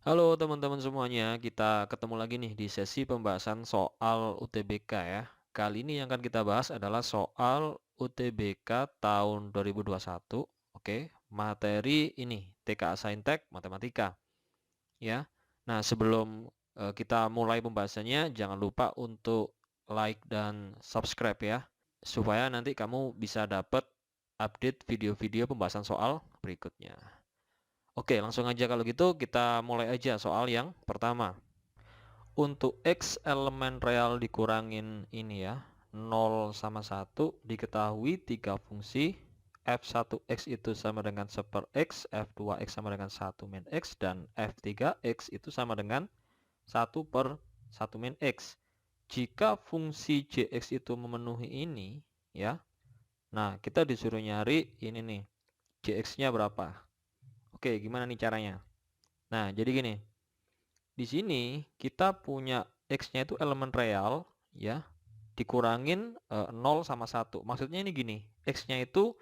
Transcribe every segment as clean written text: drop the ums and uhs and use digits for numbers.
Halo teman-teman semuanya, kita ketemu lagi nih di sesi pembahasan soal UTBK ya. Kali ini yang akan kita bahas adalah soal UTBK tahun 2021. Oke, materi ini TKA Saintek Matematika ya. Nah, sebelum kita mulai pembahasannya, jangan lupa untuk like dan subscribe ya, supaya nanti kamu bisa dapat update video-video pembahasan soal berikutnya. Oke, langsung aja kalau gitu kita mulai aja soal yang pertama. Untuk X elemen real dikurangin ini ya, 0 sama 1 diketahui 3 fungsi f1x itu sama dengan 1/x, f2x sama dengan 1 min x, dan f3x itu sama dengan 1/1 min x. Jika fungsi jx itu memenuhi ini ya, nah kita disuruh nyari ini nih, jx-nya berapa. Oke, gimana nih caranya? Nah, jadi gini. Di sini kita punya x-nya itu elemen real ya, dikurangin 0 sama 1. Maksudnya ini gini, x-nya itu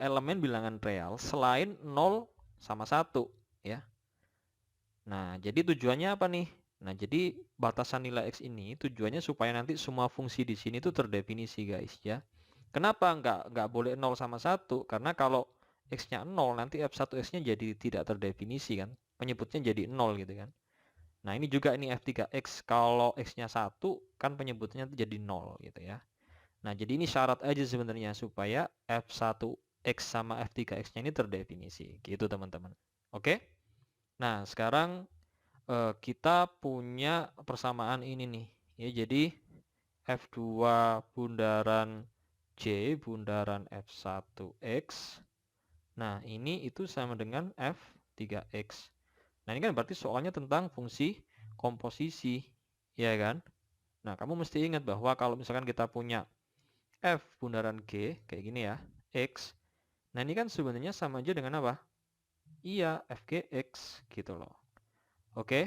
elemen bilangan real selain 0 sama 1 ya. Nah, jadi tujuannya apa nih? Nah, jadi batasan nilai x ini tujuannya supaya nanti semua fungsi di sini tuh terdefinisi guys ya. Kenapa nggak boleh 0 sama 1? Karena kalau x-nya 0 nanti f1x-nya jadi tidak terdefinisi kan. Penyebutnya jadi 0 gitu kan. Nah, ini juga ini f3x. Kalau x-nya 1 kan penyebutnya jadi 0 gitu ya. Nah, jadi ini syarat aja sebenarnya supaya f1x sama f3x-nya ini terdefinisi. Gitu teman-teman. Oke? Nah, sekarang kita punya persamaan ini nih. Ya, jadi f2 bundaran j bundaran f1x. Nah, ini itu sama dengan f3x. Nah, ini kan berarti soalnya tentang fungsi komposisi, ya kan? Nah, kamu mesti ingat bahwa kalau misalkan kita punya F bundaran G, kayak gini ya, X. Nah, ini kan sebenarnya sama aja dengan apa? Iya, FGX, gitu loh. Oke?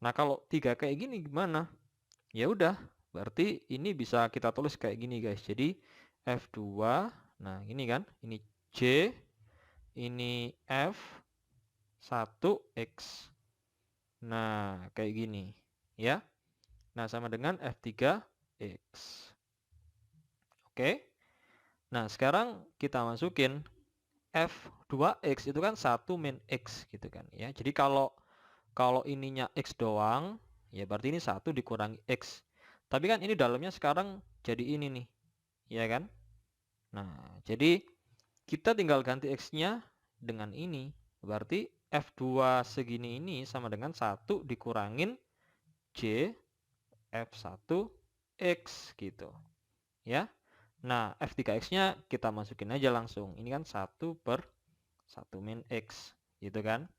Nah, kalau tiga kayak gini gimana? Ya udah, berarti ini bisa kita tulis kayak gini, guys. Jadi, F2, nah ini kan, ini J, ini F1X. Nah, kayak gini, ya. Nah, sama dengan F3X. Oke. Nah, sekarang kita masukin F2X itu kan 1 min X gitu kan ya. Jadi kalau kalau ininya X doang, ya berarti ini 1 dikurangi X. Tapi kan ini dalamnya sekarang jadi ini nih, ya kan? Nah, jadi kita tinggal ganti X-nya dengan ini. Berarti F2 segini ini sama dengan 1 dikurangin J F1X gitu. Ya. Nah, F3X-nya kita masukin aja langsung. Ini kan 1/1 min X, gitu kan.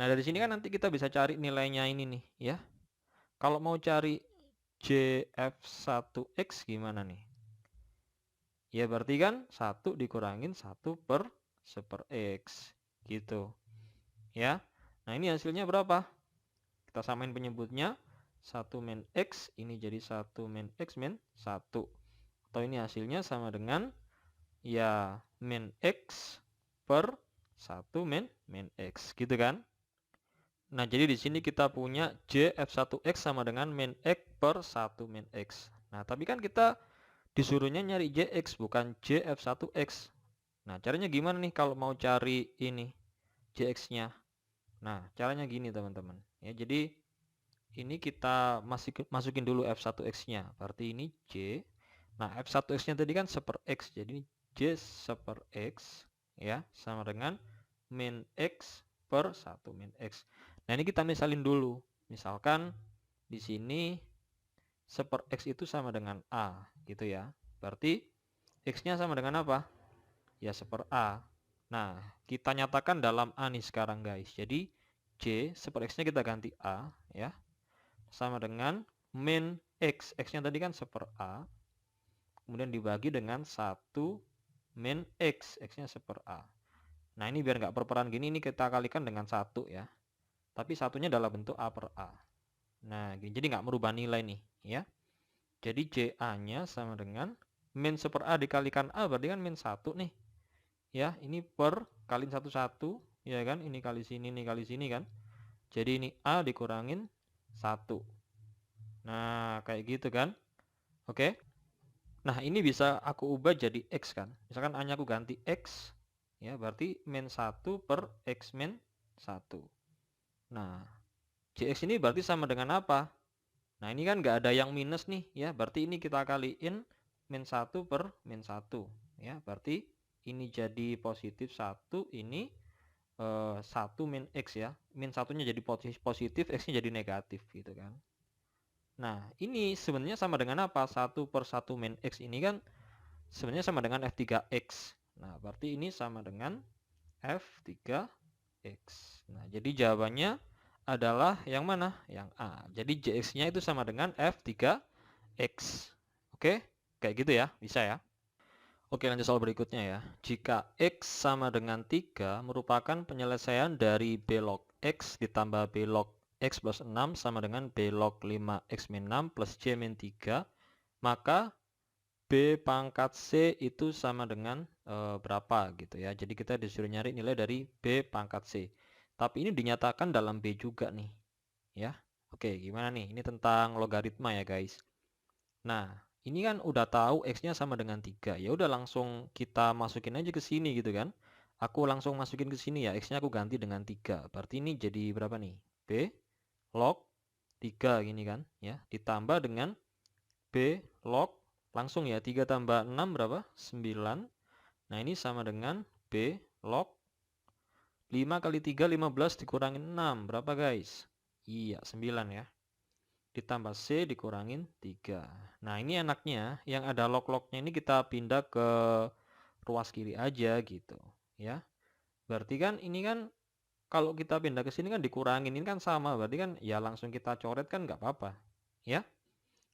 Nah, dari sini kan nanti kita bisa cari nilainya ini nih, ya. Kalau mau cari JF1X gimana nih? Ya, berarti kan 1 dikurangin 1/1/X, gitu. Ya. Nah, ini hasilnya berapa? Kita samain penyebutnya. 1 min X, ini jadi 1 min X min 1. Atau ini hasilnya sama dengan ya min X per 1 min X gitu kan. Nah, jadi di sini kita punya JF1X sama dengan min X per 1 min X. Nah, tapi kan kita disuruhnya nyari JX bukan JF1X. Nah, caranya gimana nih kalau mau cari ini JX-nya? Nah, caranya gini teman-teman. Ya, jadi ini kita masukin dulu F1X-nya. Berarti ini J. Nah, F1X-nya tadi kan 1/X. Jadi J 1/X ya sama dengan min X per 1 min X. Nah, ini kita misalin dulu. Misalkan di sini 1/X itu sama dengan A gitu ya. Berarti X-nya sama dengan apa? Ya 1/A. Nah, kita nyatakan dalam A nih sekarang guys. Jadi J 1/X-nya kita ganti A ya sama dengan min X. X-nya tadi kan 1/A. Kemudian dibagi dengan 1 min X. X-nya 1/A. Nah, ini biar nggak perperan gini, ini kita kalikan dengan 1 ya. Tapi satunya dalam bentuk A per A. Nah, gini. Jadi nggak merubah nilai nih ya. Jadi JA-nya sama dengan min 1/A dikalikan A, berarti kan min 1 nih. Ya, ini per kaliin 1 ya kan. Ini kali sini, ini kali sini kan. Jadi ini A dikurangin 1. Nah, kayak gitu kan. Oke. Nah, ini bisa aku ubah jadi X kan. Misalkan A-nya aku ganti X. Ya, berarti min 1 per X min 1. Nah, JX ini berarti sama dengan apa? Nah, ini kan nggak ada yang minus nih. Ya, berarti ini kita kaliin min 1 per min 1. Ya, berarti ini jadi positif 1. Ini 1 min X ya. Min 1-nya jadi positif, X-nya jadi negatif gitu kan. Nah, ini sebenarnya sama dengan apa? 1 per 1 min X ini kan sebenarnya sama dengan F3X. Nah, berarti ini sama dengan F3X. Nah, jadi jawabannya adalah yang mana? Yang A. Jadi JX-nya itu sama dengan F3X. Oke? Kayak gitu ya, bisa ya. Oke, lanjut soal berikutnya ya. Jika X sama dengan 3 merupakan penyelesaian dari B log X ditambah B log X plus 6 sama dengan B log 5X min 6 plus C min 3, maka B pangkat C itu sama dengan berapa gitu ya. Jadi kita disuruh nyari nilai dari B pangkat C. Tapi ini dinyatakan dalam B juga nih. Ya. Oke, gimana nih? Ini tentang logaritma ya guys. Nah, ini kan udah tahu X-nya sama dengan 3. Ya udah langsung kita masukin aja ke sini gitu kan. Aku langsung masukin ke sini ya. X-nya aku ganti dengan 3. Berarti ini jadi berapa nih? B log 3 gini kan ya. Ditambah dengan B log langsung ya. 3 tambah 6 berapa? 9. Nah, ini sama dengan B log 5 kali 3 15 dikurangin 6. Berapa guys? Iya, 9 ya. Ditambah C dikurangin 3. Nah, ini enaknya yang ada log-lognya ini kita pindah ke ruas kiri aja gitu ya. Berarti kan ini kan kalau kita pindah ke sini kan dikurangin, ini kan sama, berarti kan ya langsung kita coret kan nggak apa-apa ya.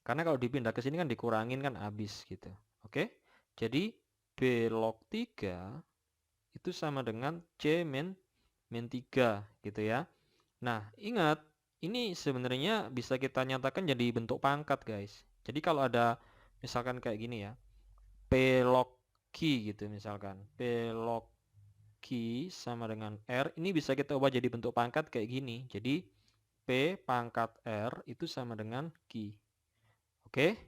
Karena kalau dipindah ke sini kan dikurangin kan habis gitu. Oke. Jadi B log 3 itu sama dengan C min 3 gitu ya. Nah, ingat, ini sebenarnya bisa kita nyatakan jadi bentuk pangkat, guys. Jadi kalau ada misalkan kayak gini ya, P log Q gitu misalkan. P log Q sama dengan R, ini bisa kita ubah jadi bentuk pangkat kayak gini. Jadi P pangkat R itu sama dengan Q. Oke?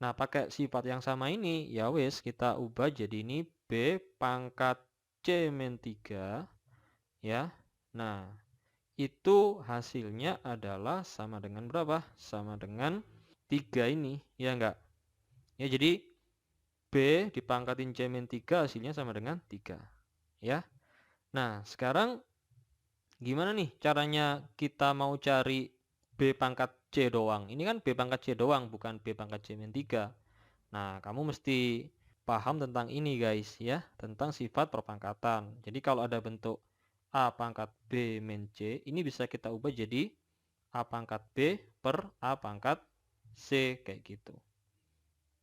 Nah, pakai sifat yang sama ini, ya wes kita ubah jadi ini B pangkat C min 3 ya. Nah, itu hasilnya adalah sama dengan berapa? Sama dengan 3 ini, ya enggak? Ya, jadi B dipangkatin C min 3 hasilnya sama dengan 3. Ya. Nah, sekarang gimana nih caranya kita mau cari B pangkat C doang? Ini kan B pangkat C doang, bukan B pangkat C min 3. Nah, kamu mesti paham tentang ini guys ya, tentang sifat perpangkatan. Jadi kalau ada bentuk A pangkat B min C, ini bisa kita ubah jadi A pangkat B per A pangkat C kayak gitu.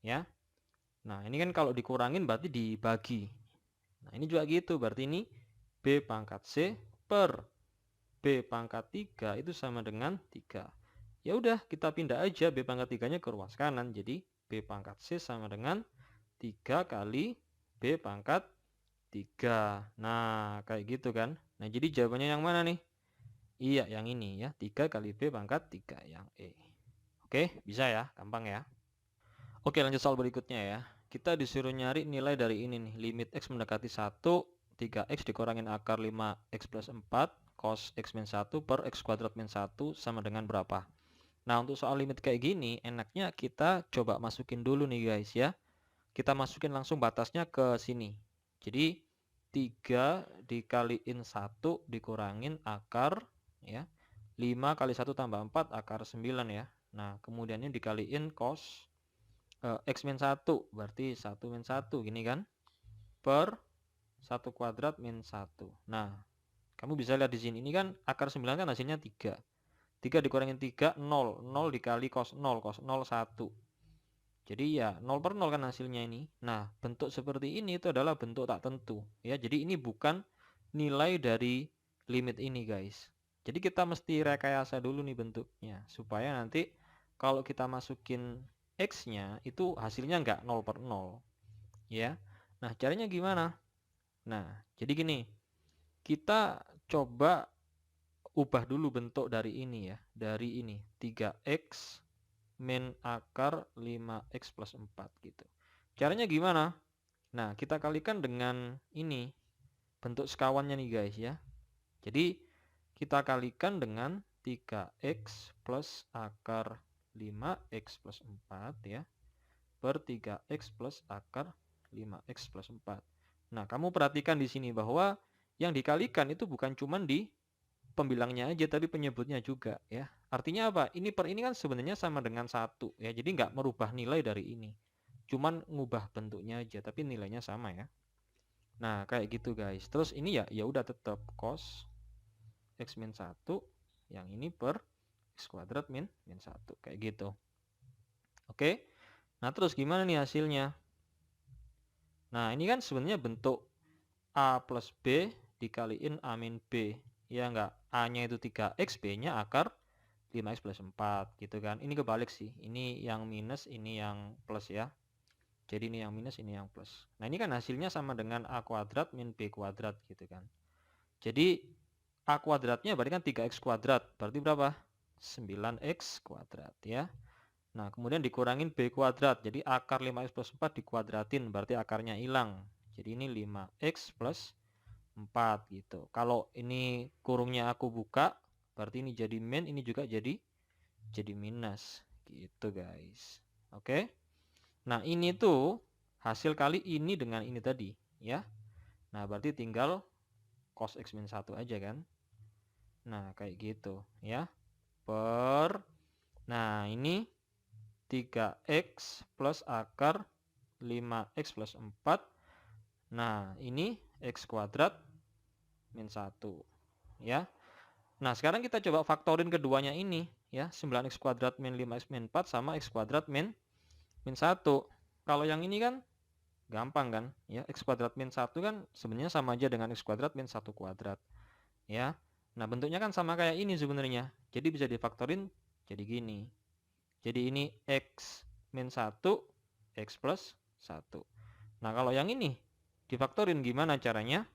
Ya. Nah, ini kan kalau dikurangin berarti dibagi. Nah, ini juga gitu, berarti ini B pangkat C per B pangkat 3 itu sama dengan 3. Ya udah, kita pindah aja B pangkat 3-nya ke ruas kanan. Jadi B pangkat C sama dengan 3 kali B pangkat 3. Nah, kayak gitu kan. Nah, jadi jawabannya yang mana nih? Iya, yang ini ya. 3 kali B pangkat 3, yang E. Oke, bisa ya, gampang ya. Oke, lanjut soal berikutnya ya. Kita disuruh nyari nilai dari ini nih. Limit X mendekati 1, 3X dikurangin akar 5X plus 4, cos X min 1 per X kuadrat min 1 sama dengan berapa? Nah, untuk soal limit kayak gini, enaknya kita coba masukin dulu nih guys ya. Kita masukin langsung batasnya ke sini. Jadi 3 dikaliin 1 dikurangin akar ya. 5 kali 1 tambah 4 akar 9 ya. Nah, kemudiannya dikaliin cos X min 1 berarti 1 min 1 gini kan. Per 1 kuadrat min 1. Nah, kamu bisa lihat di sini. Ini kan akar 9 kan hasilnya 3. 3 dikurangin 3, 0. 0 dikali cos 0. Cos 0, 1. Jadi ya 0 per 0 kan hasilnya ini. Nah, bentuk seperti ini itu adalah bentuk tak tentu. Ya, jadi ini bukan nilai dari limit ini guys. Jadi kita mesti rekayasa dulu nih bentuknya. Supaya nanti kalau kita masukin X-nya itu hasilnya nggak 0 per 0. Ya. Nah, caranya gimana? Nah, jadi gini. Kita coba ubah dulu bentuk dari ini ya. Dari ini 3x min akar 5x plus 4 gitu. Caranya gimana? Nah, kita kalikan dengan ini. Bentuk sekawannya nih guys ya. Jadi kita kalikan dengan 3x plus akar 5x plus 4 ya. Per 3x plus akar 5x plus 4. Nah, kamu perhatikan di sini bahwa yang dikalikan itu bukan cuma di pembilangnya aja, tapi penyebutnya juga ya. Artinya apa? Ini per ini kan sebenarnya sama dengan 1 ya. Jadi nggak merubah nilai dari ini. Cuman ngubah bentuknya aja, tapi nilainya sama ya. Nah, kayak gitu guys. Terus ini ya udah tetap cos x min 1 yang ini per x kuadrat min 1 kayak gitu. Oke. Nah, terus gimana nih hasilnya? Nah, ini kan sebenarnya bentuk A plus B dikaliin A min B. Ya enggak? A-nya itu 3x, B-nya akar 5x plus 4 gitu kan. Ini kebalik sih. Ini yang minus, ini yang plus ya. Jadi ini yang minus, ini yang plus. Nah, ini kan hasilnya sama dengan A kuadrat min B kuadrat gitu kan. Jadi A kuadratnya berarti kan 3x kuadrat. Berarti berapa? 9x kuadrat ya. Nah, kemudian dikurangin B kuadrat. Jadi akar 5x plus 4 dikuadratin. Berarti akarnya hilang. Jadi ini 5x plus 4 gitu. Kalau ini kurungnya aku buka, berarti ini jadi min, ini juga jadi minus. Gitu guys. Oke. Nah, ini tuh hasil kali ini dengan ini tadi. Ya. Nah, berarti tinggal cos x min 1 aja kan. Nah, kayak gitu. Ya. Per. Nah, ini 3x plus akar 5x plus 4. Nah, ini x kuadrat min 1. Ya. Nah, sekarang kita coba faktorin keduanya ini. Ya, 9x kuadrat min 5x min 4 sama x kuadrat min 1. Kalau yang ini kan gampang kan. Ya, x kuadrat min 1 kan sebenarnya sama aja dengan x kuadrat min 1 kuadrat. Ya. Nah, bentuknya kan sama kayak ini sebenarnya. Jadi bisa difaktorin jadi gini. Jadi ini x min 1, x plus 1. Nah, kalau yang ini difaktorin gimana caranya?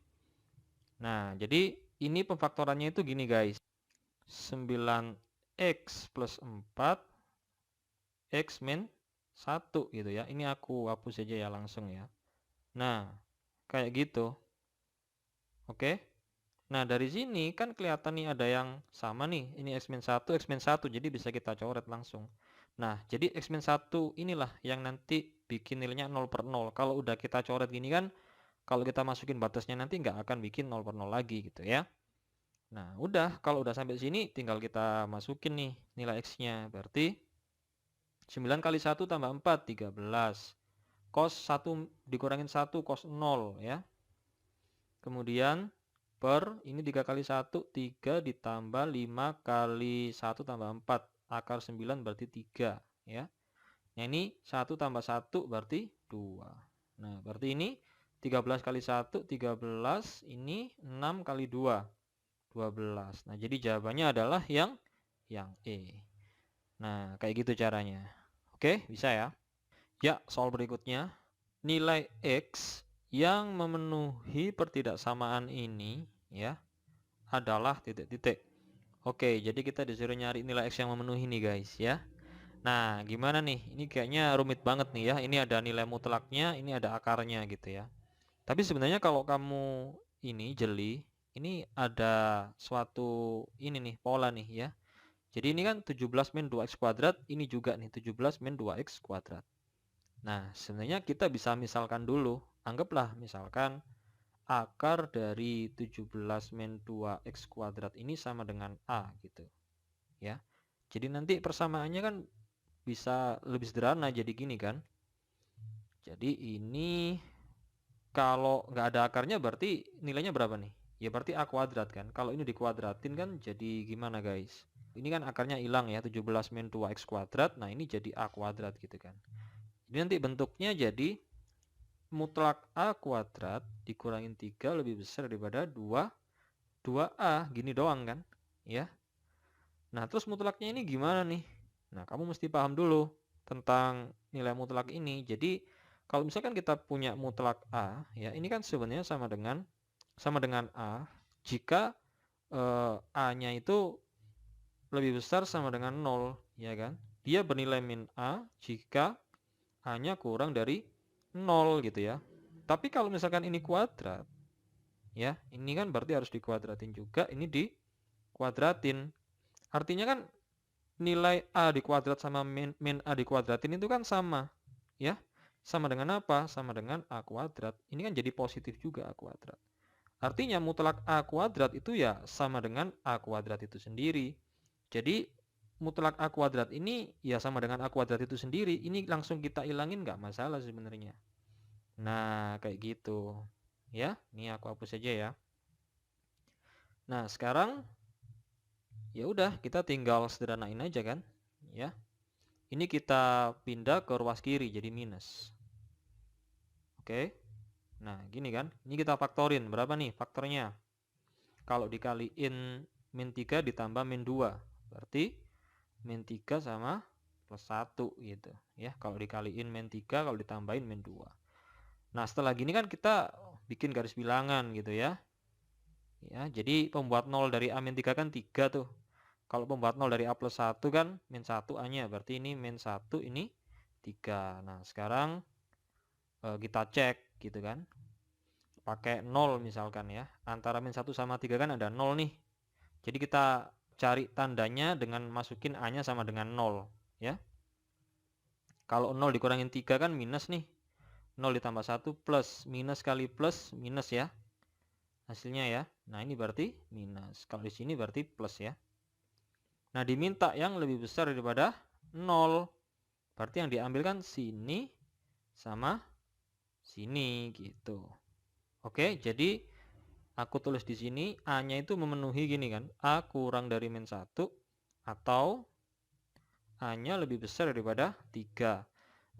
Nah, jadi ini pemfaktorannya itu gini guys. 9x plus 4, x min 1 gitu ya. Ini aku hapus aja ya langsung ya. Nah, kayak gitu. Oke. Nah, dari sini kan kelihatan nih ada yang sama nih. Ini x min 1, x min 1. Jadi bisa kita coret langsung. Nah, jadi x min 1 inilah yang nanti bikin nilainya 0 per 0. Kalau udah kita coret gini kan, kalau kita masukin batasnya nanti nggak akan bikin 0 per 0 lagi gitu ya. Nah, udah. Kalau udah sampai sini tinggal kita masukin nih nilai x-nya. Berarti 9 kali 1 tambah 4, 13. Cos 1 dikurangin 1, cos 0 ya. Kemudian per ini 3 kali 1, 3 ditambah 5 kali 1 tambah 4. Akar 9 berarti 3 ya. Nah, ini 1 tambah 1 berarti 2. Nah, berarti ini 13 kali 1, 13. Ini 6 kali 2, 12. Nah, jadi jawabannya adalah yang E. Nah, kayak gitu caranya. Oke, bisa ya? Ya, soal berikutnya. Nilai X yang memenuhi pertidaksamaan ini ya adalah titik-titik. Oke, jadi kita disuruh nyari nilai X yang memenuhi nih guys ya. Nah, gimana nih? Ini kayaknya rumit banget nih ya. Ini ada nilai mutlaknya, ini ada akarnya gitu ya. Tapi sebenarnya kalau kamu ini jeli, ini ada suatu ini nih, pola nih ya. Jadi ini kan 17 min 2x kuadrat, ini juga nih 17 min 2x kuadrat. Nah, sebenarnya kita bisa misalkan dulu. Anggaplah misalkan akar dari 17 min 2x kuadrat ini sama dengan A gitu. Ya. Jadi nanti persamaannya kan bisa lebih sederhana jadi gini kan. Jadi ini kalau nggak ada akarnya berarti nilainya berapa nih? Ya berarti A kuadrat kan. Kalau ini dikuadratin kan jadi gimana guys? Ini kan akarnya hilang ya, 17 min 2x kuadrat. Nah, ini jadi A kuadrat gitu kan. Jadi nanti bentuknya jadi mutlak A kuadrat dikurangin 3 lebih besar daripada 2A. Gini doang kan. Ya. Nah, terus mutlaknya ini gimana nih? Nah, kamu mesti paham dulu tentang nilai mutlak ini. Jadi, kalau misalkan kita punya mutlak A, ya ini kan sebenarnya sama dengan A jika A-nya itu lebih besar sama dengan 0, ya kan? Dia bernilai min A jika A-nya kurang dari 0 gitu ya. Tapi kalau misalkan ini kuadrat, ya, ini kan berarti harus dikuadratin juga, ini dikuadratin. Artinya kan nilai A dikuadrat sama min A dikuadratin itu kan sama, ya. Sama dengan apa? Sama dengan A kuadrat. Ini kan jadi positif juga A kuadrat. Artinya mutlak A kuadrat itu ya sama dengan A kuadrat itu sendiri. Jadi mutlak A kuadrat ini ya sama dengan A kuadrat itu sendiri. Ini langsung kita ilangin nggak masalah sebenarnya. Nah, kayak gitu. Ya, ini aku hapus saja ya. Nah, sekarang ya udah kita tinggal sederhanain aja kan, ya. Ini kita pindah ke ruas kiri jadi minus. Oke. Nah, gini kan. Ini kita faktorin. Berapa nih faktornya? Kalau dikaliin min 3 ditambah min 2. Berarti min 3 sama plus 1 gitu. Ya, kalau dikaliin min 3, kalau ditambahin min 2. Nah, setelah gini kan kita bikin garis bilangan gitu ya. Ya, jadi pembuat 0 dari A min 3 kan 3 tuh. Kalau pembuat 0 dari A plus 1 kan min 1 A-nya. Berarti ini min 1, ini 3. Nah, sekarang kita cek gitu kan. Pakai 0 misalkan ya. Antara min 1 sama 3 kan ada 0 nih. Jadi kita cari tandanya dengan masukin A-nya sama dengan 0 ya. Kalau 0 dikurangin 3 kan minus nih. 0 ditambah 1 plus. Minus kali plus minus ya. Hasilnya ya. Nah, ini berarti minus. Kalau di sini berarti plus ya. Nah, diminta yang lebih besar daripada 0. Berarti yang diambil kan sini sama sini gitu. Oke, jadi aku tulis di sini A-nya itu memenuhi gini kan. A kurang dari min 1 atau A-nya lebih besar daripada 3.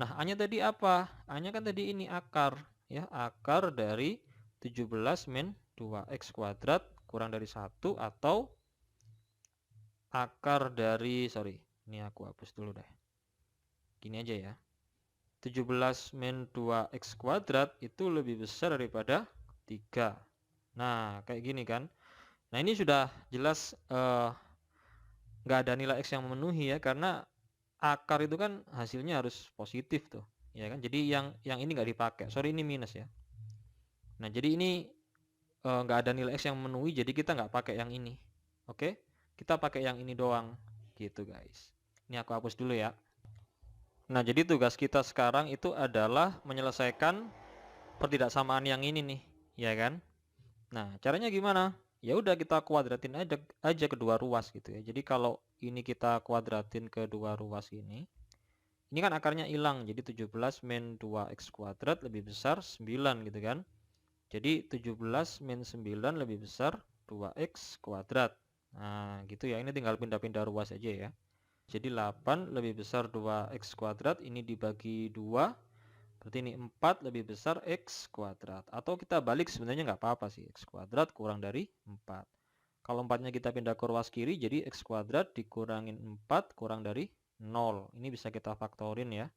Nah, A-nya tadi apa? A-nya kan tadi ini akar ya, akar dari 17 min 2x kuadrat kurang dari 1 atau akar dari, ini aku hapus dulu deh. Gini aja ya. 17 min 2x kuadrat itu lebih besar daripada 3. Nah, kayak gini kan. Nah, ini sudah jelas nggak ada nilai x yang memenuhi ya, karena akar itu kan hasilnya harus positif tuh, ya kan. Jadi yang ini nggak dipakai. Ini minus ya. Nah, jadi ini nggak ada nilai x yang memenuhi, jadi kita nggak pakai yang ini. Oke, kita pakai yang ini doang, gitu guys. Ini aku hapus dulu ya. Nah, jadi tugas kita sekarang itu adalah menyelesaikan pertidaksamaan yang ini nih, ya kan? Nah, caranya gimana? Ya udah kita kuadratin aja kedua ruas gitu ya. Jadi kalau ini kita kuadratin kedua ruas ini kan akarnya hilang. Jadi 17 min 2x kuadrat lebih besar 9 gitu kan. Jadi 17 min 9 lebih besar 2x kuadrat. Nah, gitu ya. Ini tinggal pindah-pindah ruas aja ya. Jadi 8 lebih besar 2x kuadrat, ini dibagi 2, berarti ini 4 lebih besar x kuadrat. Atau kita balik sebenarnya nggak apa-apa sih, x kuadrat kurang dari 4. Kalau 4-nya kita pindah ke ruas kiri, jadi x kuadrat dikurangin 4 kurang dari 0. Ini bisa kita faktorin ya.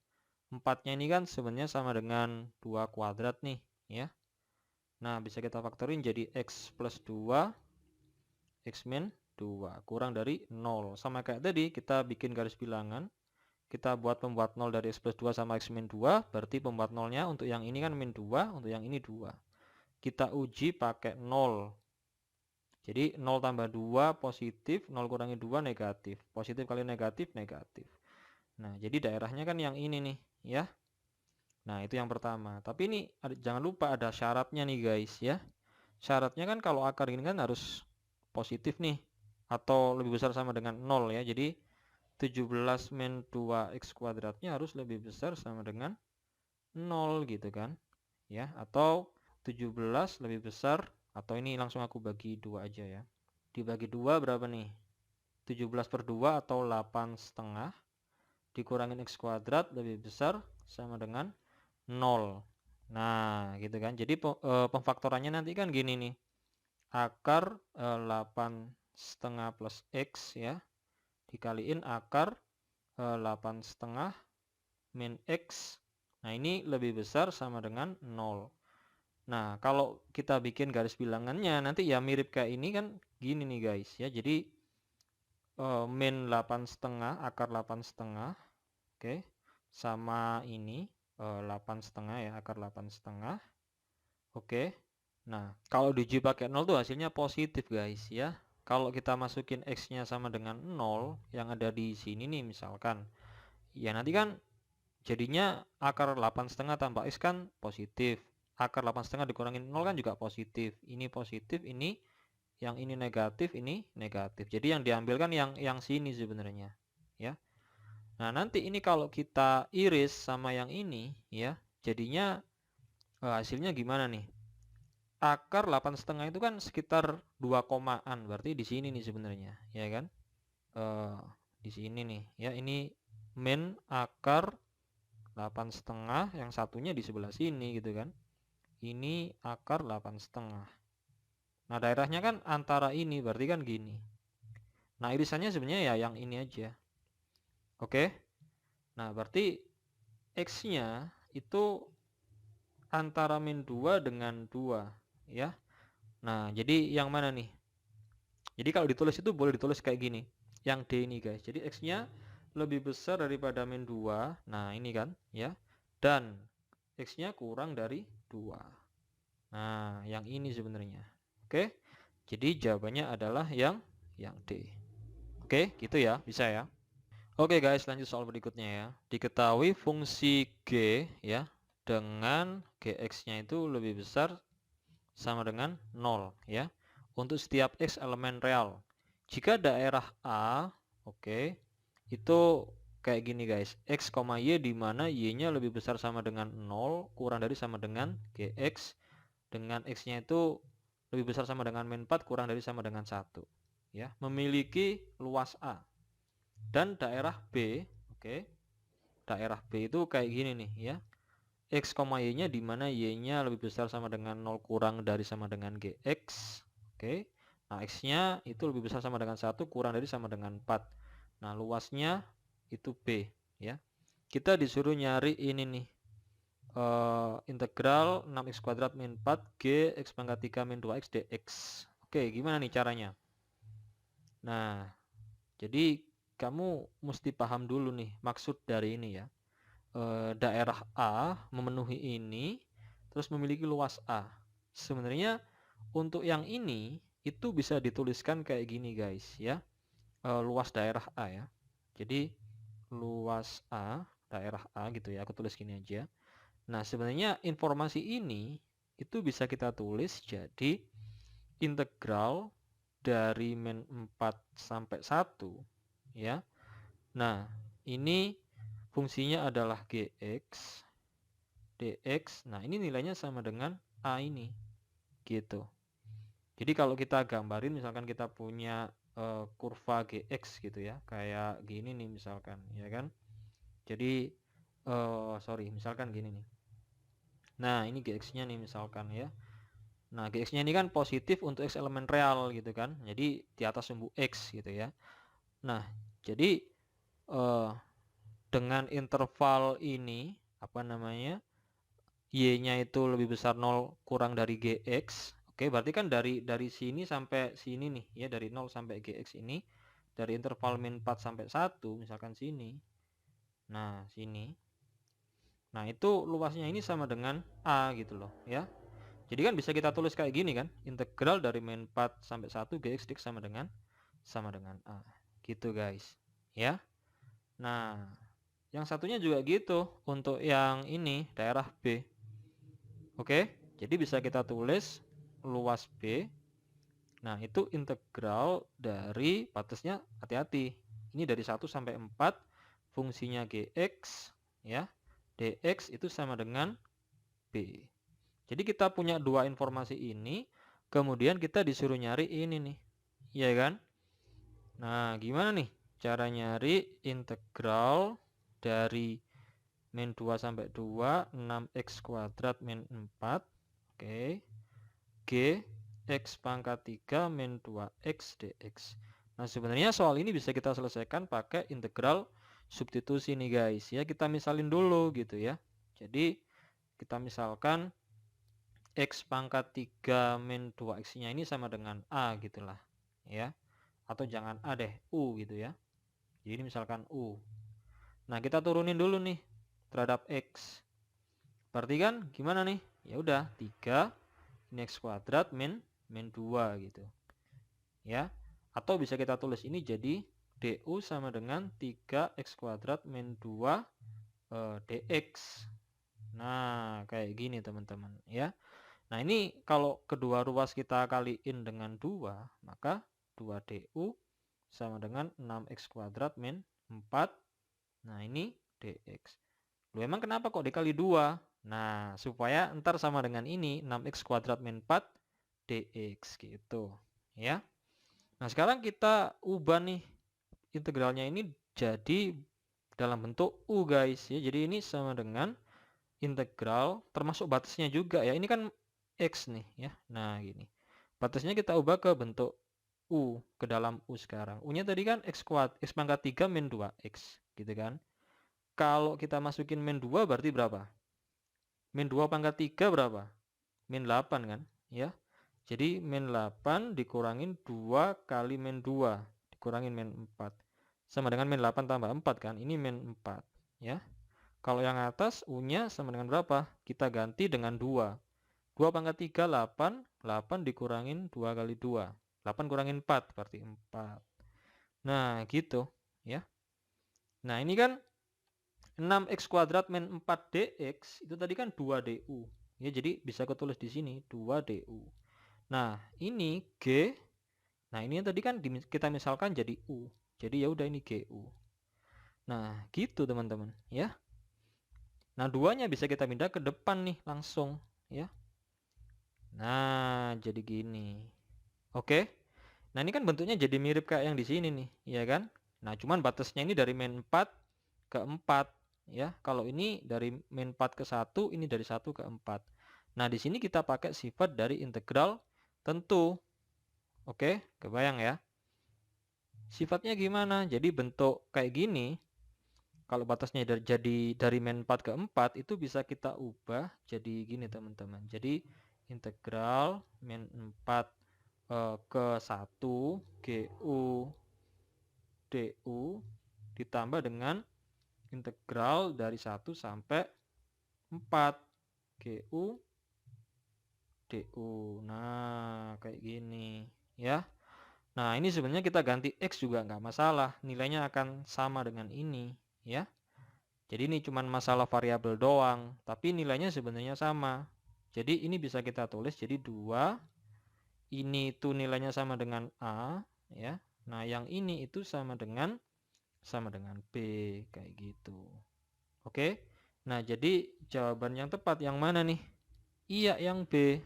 4-nya ini kan sebenarnya sama dengan 2 kuadrat nih ya. Nah, bisa kita faktorin jadi x plus 2, x min 2 kurang dari 0. Sama kayak tadi kita bikin garis bilangan, kita buat pembuat 0 dari x plus 2 sama x min 2, berarti pembuat 0-nya untuk yang ini kan min 2, untuk yang ini 2. Kita uji pakai 0. Jadi 0 tambah 2 positif, 0 kurangi 2 negatif. Positif kali negatif, negatif. Nah, jadi daerahnya kan yang ini nih ya. Nah, itu yang pertama. Tapi ini jangan lupa ada syaratnya nih guys ya. Syaratnya kan kalau akar ini kan harus positif nih, atau lebih besar sama dengan 0 ya. Jadi 17 min 2x kuadratnya harus lebih besar sama dengan 0 gitu kan ya, atau 17 lebih besar, atau ini langsung aku bagi 2 aja ya. Dibagi 2 berapa nih? 17 per 2 atau 8 setengah dikurangin x kuadrat lebih besar sama dengan 0. Nah gitu kan. Jadi pemfaktorannya nanti kan gini nih, akar 8 setengah plus x ya dikaliin akar 8 setengah min x. Nah, ini lebih besar sama dengan 0. Nah, kalau kita bikin garis bilangannya nanti ya mirip kayak ini kan gini nih guys ya. Jadi min 8,5 akar 8,5, oke, sama ini 8,5 ya, akar 8,5, oke. Nah, kalau diuji pakai 0 tuh hasilnya positif guys ya. Kalau kita masukin x-nya sama dengan 0 yang ada di sini nih misalkan, ya nanti kan jadinya akar 8,5 tambah x kan positif. Akar 8,5 dikurangin 0 kan juga positif. Ini positif, yang ini negatif, ini negatif. Jadi yang diambil kan yang sini sebenarnya, ya. Nah, nanti ini kalau kita iris sama yang ini, ya, jadinya hasilnya gimana nih? Akar 8,5 itu kan sekitar 2 komaan, berarti di sini nih sebenarnya, ya kan? Di sini nih, ya, ini min akar 8,5, yang satunya di sebelah sini gitu kan. Ini akar 8,5. Nah, daerahnya kan antara ini, berarti kan gini. Nah, irisannya sebenarnya ya yang ini aja. Oke. Nah, berarti X-nya itu antara min 2 dengan 2, ya. Nah, jadi yang mana nih? Jadi kalau ditulis itu boleh ditulis kayak gini. Yang D ini guys. Jadi X-nya lebih besar daripada min 2. Nah, ini kan, ya. Dan X-nya kurang dari 2. Nah, yang ini sebenarnya. Oke. Jadi jawabannya adalah yang D. Oke, gitu ya. Bisa ya. Oke guys, lanjut soal berikutnya ya. Diketahui fungsi G ya dengan Gx-nya itu lebih besar sama dengan 0 ya. Untuk setiap X elemen real. Jika daerah A, oke, itu kayak gini guys. X, Y di mana Y-nya lebih besar sama dengan 0 kurang dari sama dengan Gx dengan X-nya itu lebih besar sama dengan min 4 kurang dari sama dengan 1 ya. Memiliki luas A. Dan daerah B, oke, daerah B itu kayak gini nih ya. X, Y-nya di mana Y-nya lebih besar sama dengan 0 kurang dari sama dengan Gx, oke. Nah, X-nya itu lebih besar sama dengan 1 kurang dari sama dengan 4. Nah, luasnya itu B ya. Kita disuruh nyari ini nih. Integral 6x kuadrat min 4 G x pangkat 3 min 2x dx. Oke, gimana nih caranya? Nah, jadi kamu mesti paham dulu nih maksud dari ini ya. Daerah A memenuhi ini, terus memiliki luas A. Sebenarnya untuk yang ini itu bisa dituliskan kayak gini guys ya. Luas daerah A ya. Jadi luas A, daerah A gitu ya. Aku tulis gini aja. Nah, sebenarnya informasi ini itu bisa kita tulis jadi integral dari min 4 sampai 1 ya. Nah, ini fungsinya adalah Gx dx. Nah, ini nilainya sama dengan A ini gitu. Jadi kalau kita gambarin misalkan kita punya kurva Gx gitu ya, kayak gini nih misalkan, ya kan. Jadi misalkan gini nih. Nah, ini Gx-nya nih misalkan ya. Nah, Gx-nya ini kan positif untuk X elemen real gitu kan. Jadi di atas sumbu X gitu ya. Nah, jadi dengan interval ini apa namanya? Y-nya itu lebih besar 0 kurang dari Gx. Oke, berarti kan dari sini sampai sini nih ya, dari 0 sampai Gx ini dari interval min 4 sampai 1 misalkan sini. Nah, sini. Nah, itu luasnya ini sama dengan A gitu loh ya. Jadi kan bisa kita tulis kayak gini kan, integral dari min 4 sampai 1 Gx dx sama dengan A. Gitu guys. Ya. Nah, yang satunya juga gitu untuk yang ini daerah B. Oke, jadi bisa kita tulis luas B. Nah, itu integral dari batasnya, hati-hati. Ini dari 1 sampai 4, fungsinya Gx ya. Dx itu sama dengan B. Jadi kita punya dua informasi ini, kemudian kita disuruh nyari ini nih. Iya kan? Nah, gimana nih cara nyari integral dari min 2 sampai 2, 6x kuadrat min 4, oke, G, x pangkat 3 min 2x dx. Nah, sebenarnya soal ini bisa kita selesaikan pakai integral substitusi nih guys. Ya, kita misalin dulu gitu ya. Jadi, kita misalkan X pangkat 3 min 2X-nya ini sama dengan A gitulah ya. Atau jangan A deh, U gitu ya. Jadi misalkan U. Nah, kita turunin dulu nih terhadap X. Berarti kan gimana nih? Ya udah 3 ini X kuadrat min 2 gitu. Ya. Atau bisa kita tulis ini jadi DU sama dengan 3X kuadrat min 2 DX. Nah, kayak gini teman-teman ya. Nah, ini kalau kedua ruas kita kaliin dengan 2, maka 2DU sama dengan 6X kuadrat min 4. Nah, ini DX. Loh, emang kenapa kok dikali 2? Nah, supaya ntar sama dengan ini 6X kuadrat min 4 DX gitu ya. Nah, sekarang kita ubah nih integralnya ini jadi dalam bentuk U guys ya. Jadi ini sama dengan integral termasuk batasnya juga ya. Ini kan X nih ya. Nah, gini. Batasnya kita ubah ke bentuk U, ke dalam U sekarang. U-nya tadi kan X pangkat 3 min 2X gitu kan. Kalau kita masukin min 2 berarti berapa? Min 2 pangkat 3 berapa? Min 8 kan ya. Jadi min 8 dikurangin 2 kali min 2 dikurangin min 4 sama dengan min 8 tambah 4 kan. Ini min 4 ya. Kalau yang atas U-nya sama dengan berapa? Kita ganti dengan 2. 2 pangkat 3 8, 8 dikurangin 2 kali 2. 8 kurangin 4 berarti 4. Nah, gitu ya. Nah, ini kan 6X kuadrat min 4 DX itu tadi kan 2DU. Ya, jadi bisa ketulis di sini 2DU. Nah, ini G. Nah, ini tadi kan kita misalkan jadi U. Jadi ya udah ini GU. Nah, gitu teman-teman ya. Nah, 2-nya bisa kita pindah ke depan nih langsung ya. Nah, jadi gini. Oke. Nah, ini kan bentuknya jadi mirip kayak yang di sini nih, ya kan? Nah, cuman batasnya ini dari min 4 ke 4 ya. Kalau ini dari min 4 ke 1, ini dari 1 ke 4. Nah, di sini kita pakai sifat dari integral tentu. Oke, kebayang ya? Sifatnya gimana? Jadi bentuk kayak gini. Kalau batasnya jadi dari min 4 ke 4 itu bisa kita ubah jadi gini teman-teman. Jadi integral min 4 ke 1 GU DU ditambah dengan integral dari 1 sampai 4 GU DU. Nah, kayak gini ya. Nah, ini sebenarnya kita ganti X juga nggak masalah. Nilainya akan sama dengan ini ya. Jadi ini cuma masalah variabel doang, tapi nilainya sebenarnya sama. Jadi ini bisa kita tulis jadi 2. Ini tuh nilainya sama dengan A ya. Nah, yang ini itu sama dengan B kayak gitu. Oke. Nah, jadi jawaban yang tepat yang mana nih? Iya, yang B.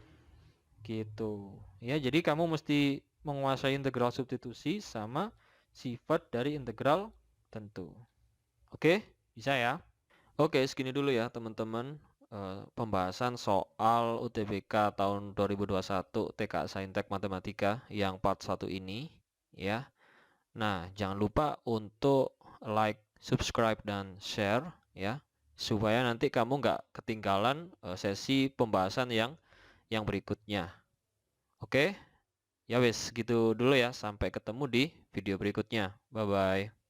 Gitu. Ya, jadi kamu mesti menguasai integral substitusi sama sifat dari integral tentu. Oke, bisa ya? Oke, segini dulu ya teman-teman. Pembahasan soal UTBK tahun 2021 TK Saintek Matematika yang part 1 ini ya. Nah, jangan lupa untuk like, subscribe, dan share ya, supaya nanti kamu nggak ketinggalan sesi pembahasan yang berikutnya. Oke, ya wes gitu dulu ya. Sampai ketemu di video berikutnya. Bye-bye.